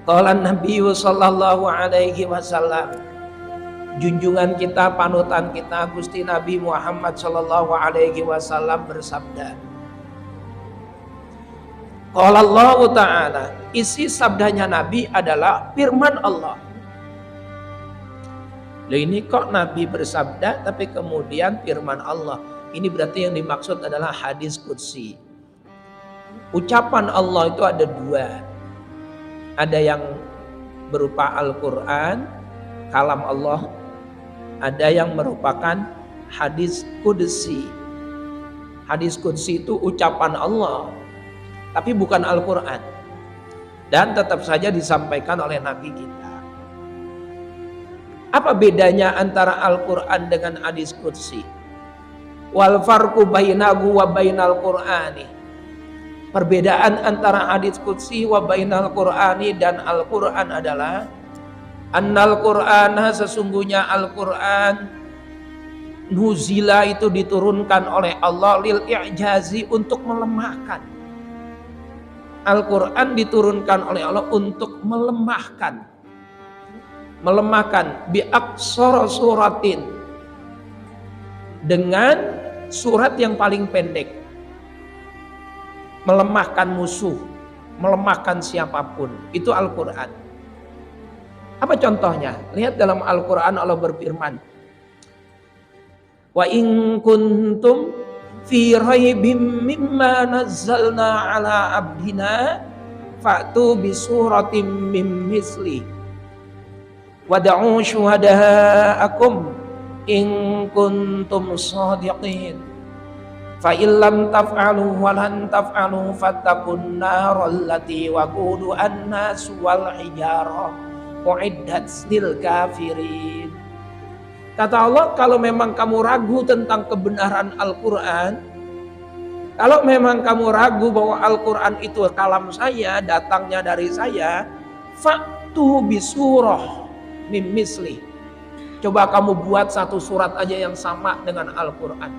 Qala Nabi sallallahu alaihi wasallam, junjungan kita, panutan kita Gusti Nabi Muhammad sallallahu alaihi wasallam bersabda. Qala Allah Ta'ala, isi sabdanya Nabi adalah firman Allah. Loh, ini kok Nabi bersabda tapi kemudian firman Allah? Ini berarti yang dimaksud adalah hadis qudsi. Ucapan Allah itu ada dua. Ada yang berupa Al-Quran, kalam Allah. Ada yang merupakan hadis qudsi. Hadis qudsi itu ucapan Allah, tapi bukan Al-Quran. Dan tetap saja disampaikan oleh Nabi kita. Apa bedanya antara Al-Quran dengan hadis qudsi? Wal farqu bainahu wa bainal Qur'ani. Perbedaan antara hadis qudsi wa bainal Qur'ani dan Al-Quran adalah annal Qur'ana, sesungguhnya Al-Quran nuzila itu diturunkan oleh Allah lil i'jazi, untuk melemahkan. Al-Quran diturunkan oleh Allah untuk melemahkan bi aqsara suratin, dengan surat yang paling pendek, melemahkan musuh, melemahkan siapapun. Itu Al-Quran. Apa contohnya? Lihat dalam Al-Quran Allah berfirman, wa in kuntum fi raibim mimma nazzalna ala abdina fa'tu bi suratim mim misli wada'u syuhada'akum in kuntum shadiqin fa illam taf'alu wa lan taf'alu fattaqun naral lati waqudu an-nas wal hijarah uiddat lil kafirin. Kata Allah, kalau memang kamu ragu tentang kebenaran Al-Quran, kalau memang kamu ragu bahwa Al-Quran itu kalam saya, datangnya dari saya, fa'tu bisurah mim misli. Coba kamu buat satu surat aja yang sama dengan Al-Quran.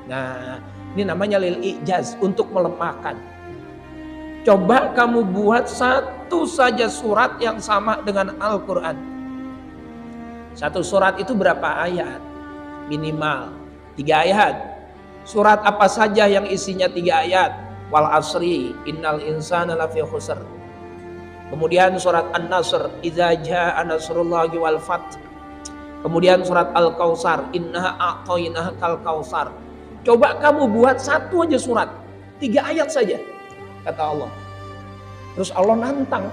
Nah, ini namanya lil i'jaz, untuk melemahkan. Coba kamu buat satu saja surat yang sama dengan Al-Quran. Satu surat itu berapa ayat? Minimal 3 ayat. Surat apa saja yang isinya 3 ayat? Wal asri innal insana lafi khusr. Kemudian surat An-Nasr, idza jaa nasrullahi wal fath. Kemudian surat Al-Kautsar, inna a'tainaka al-kautsar. Coba kamu buat satu aja surat, 3 ayat saja, kata Allah. Terus Allah nantang,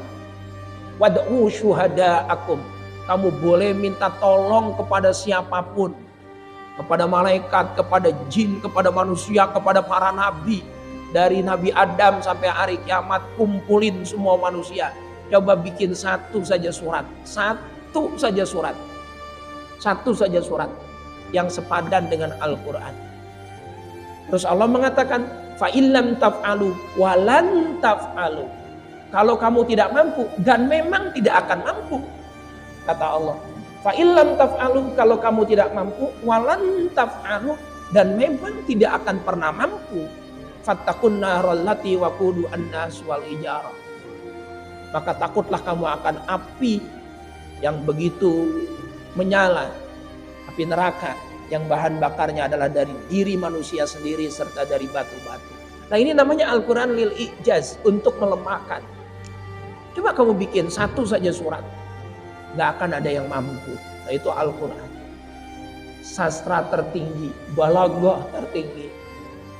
wad'u syuhada'akum. Kamu boleh minta tolong kepada siapapun, kepada malaikat, kepada jin, kepada manusia, kepada para nabi, dari Nabi Adam sampai hari kiamat, kumpulin semua manusia. Coba bikin satu saja surat, satu saja surat yang sepadan dengan Al-Quran. Terus Allah mengatakan, fa illam taf'alu walan taf'alu. Kalau kamu tidak mampu, dan memang tidak akan mampu, kata Allah, fa illam taf'alu, kalau kamu tidak mampu, walan taf'alu, dan memang tidak akan pernah mampu, fattaqun naral lati waqudu an-nas wal hijarah. Maka takutlah kamu akan api yang begitu menyala, api neraka yang bahan bakarnya adalah dari diri manusia sendiri serta dari batu-batu. Nah, ini namanya Al-Quran lil i'jaz, untuk melemahkan. Coba kamu bikin satu saja surat, gak akan ada yang mampu. Nah, itu Al-Quran. Sastra tertinggi, balaghah tertinggi.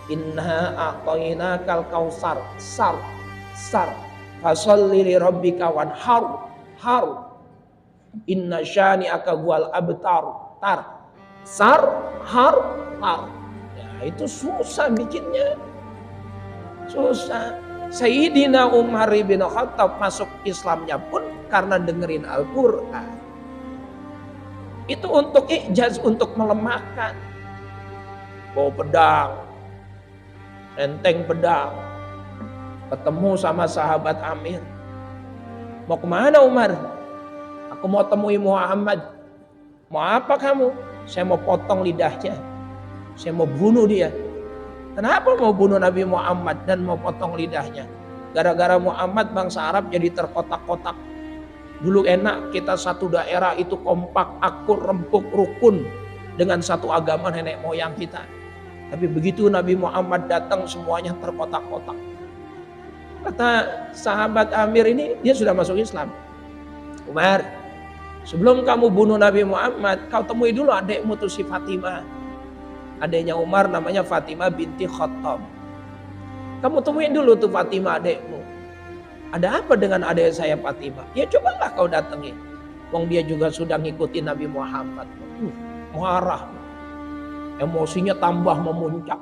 Inna a'tainakal kautsar, sar. Fasholli li rabbika wanhar, har. Inna syani'aka huwal abtar, tar. Sar, har, har. Ya, itu susah bikinnya. Susah. Sayyidina Umar bin Khattab masuk Islamnya pun karena dengerin Al-Quran. Itu untuk i'jaz, untuk melemahkan. Bawa pedang, enteng pedang, ketemu sama sahabat Amir. Mau kemana Umar? Aku mau temui Muhammad. Mau apa kamu? Saya mau potong lidahnya, saya mau bunuh dia. Kenapa mau bunuh Nabi Muhammad dan mau potong lidahnya? Gara-gara Muhammad bangsa Arab jadi terkotak-kotak. Dulu enak kita satu daerah itu kompak, akur, rempuk, rukun dengan satu agama nenek moyang kita. Tapi begitu Nabi Muhammad datang semuanya terkotak-kotak. Kata sahabat Amir ini, dia sudah masuk Islam. Umar, sebelum kamu bunuh Nabi Muhammad, kau temui dulu adekmu tuh si Fatimah. Adeknya Umar namanya Fatimah binti Khattab. Kamu temuin dulu tuh Fatimah adekmu. Ada apa dengan adek saya Fatimah? Ya cobalah kau datangi. Wong dia juga sudah ngikutin Nabi Muhammad. Marah. Emosinya tambah memuncak.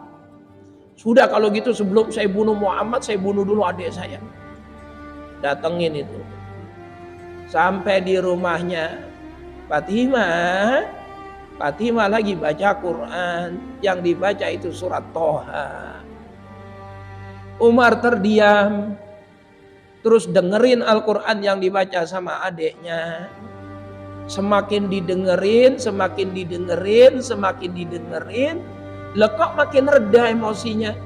Sudah kalau gitu sebelum saya bunuh Muhammad, saya bunuh dulu adek saya. Datengin itu. Sampai di rumahnya Fatimah. Fatimah lagi baca Quran. Yang dibaca itu surat Toha. Umar terdiam. Terus dengerin Al-Quran yang dibaca sama adeknya. Semakin didengerin, semakin didengerin, semakin didengerin. Kok makin reda emosinya.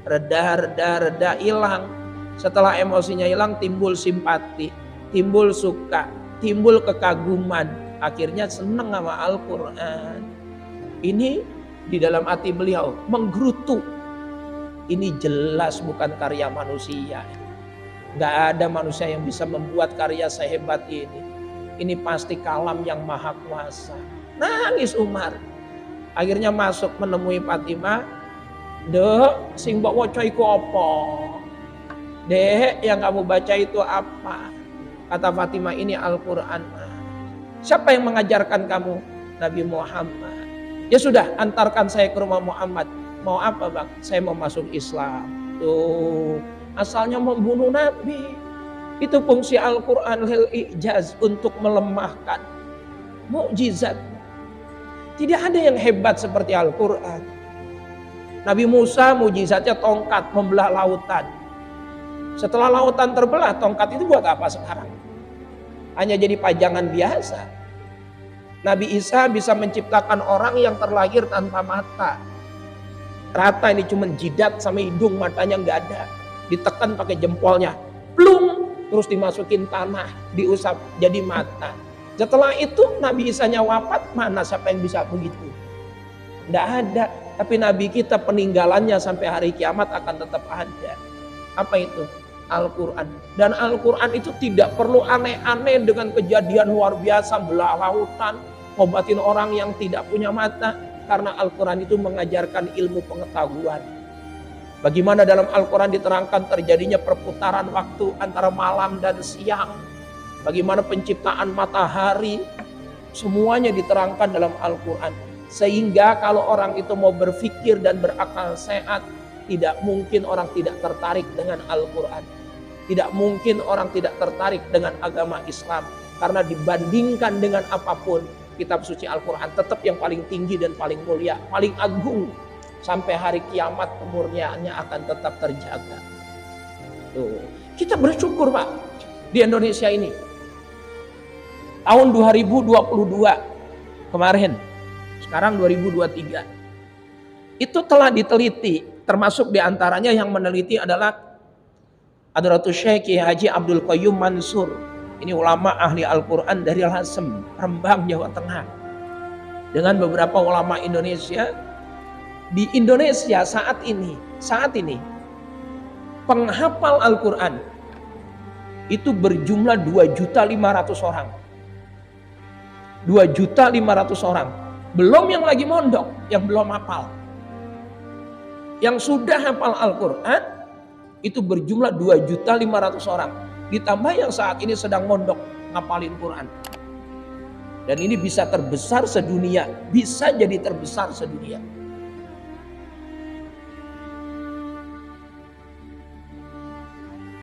Reda, hilang. Setelah emosinya hilang timbul simpati, timbul suka, timbul kekaguman. Akhirnya senang sama Al-Quran. Ini di dalam hati beliau menggerutu. Ini jelas bukan karya manusia. Gak ada manusia yang bisa membuat karya sehebat ini. Ini pasti kalam yang maha kuasa. Nangis Umar. Akhirnya masuk menemui Fatimah. Dek, sing mbok waca iku apa? Dek, yang kamu baca itu apa? Kata Fatimah, ini Al-Quran. Siapa yang mengajarkan kamu? Nabi Muhammad. Ya sudah, antarkan saya ke rumah Muhammad. Mau apa bang? Saya mau masuk Islam. Tuh. Asalnya membunuh Nabi. Itu fungsi Al-Quran lil ijaz, untuk melemahkan mukjizat. Tidak ada yang hebat seperti Al-Quran. Nabi Musa mukjizatnya tongkat membelah lautan. Setelah lautan terbelah, tongkat itu buat apa sekarang? Hanya jadi pajangan biasa. Nabi Isa bisa menciptakan orang yang terlahir tanpa mata. Rata, ini cuma jidat sama hidung, matanya nggak ada. Ditekan pakai jempolnya, plung, terus dimasukin tanah, diusap jadi mata. Setelah itu Nabi Isa-nya wafat, mana siapa yang bisa begitu? Tidak ada. Tapi Nabi kita peninggalannya sampai hari kiamat akan tetap ada. Apa itu? Al-Quran. Dan Al-Quran itu tidak perlu aneh-aneh dengan kejadian luar biasa, belah lautan, ngobatin orang yang tidak punya mata. Karena Al-Quran itu mengajarkan ilmu pengetahuan. Bagaimana dalam Al-Quran diterangkan terjadinya perputaran waktu antara malam dan siang. Bagaimana penciptaan matahari. Semuanya diterangkan dalam Al-Quran. Sehingga kalau orang itu mau berpikir dan berakal sehat, tidak mungkin orang tidak tertarik dengan Al-Quran. Tidak mungkin orang tidak tertarik dengan agama Islam. Karena dibandingkan dengan apapun, kitab suci Al-Quran tetap yang paling tinggi dan paling mulia, paling agung. Sampai hari kiamat kemurniaannya akan tetap terjaga. Tuh. Kita bersyukur Pak di Indonesia ini. Tahun 2022 kemarin, sekarang 2023. Itu telah diteliti, termasuk diantaranya yang meneliti adalah Hadratus Syekh Haji Abdul Qayyum Mansur. Ini ulama ahli Al-Quran dari Lasem, Rembang, Jawa Tengah. Dengan beberapa ulama Indonesia. Di Indonesia saat ini penghafal Al-Quran itu berjumlah 2.500.000 orang. 2.500.000 orang. Belum yang lagi mondok, yang belum hafal. Yang sudah hafal Al-Quran itu berjumlah 2.500.000 orang. Ditambah yang saat ini sedang mondok ngapalin Quran. Dan ini bisa terbesar sedunia, bisa jadi terbesar sedunia.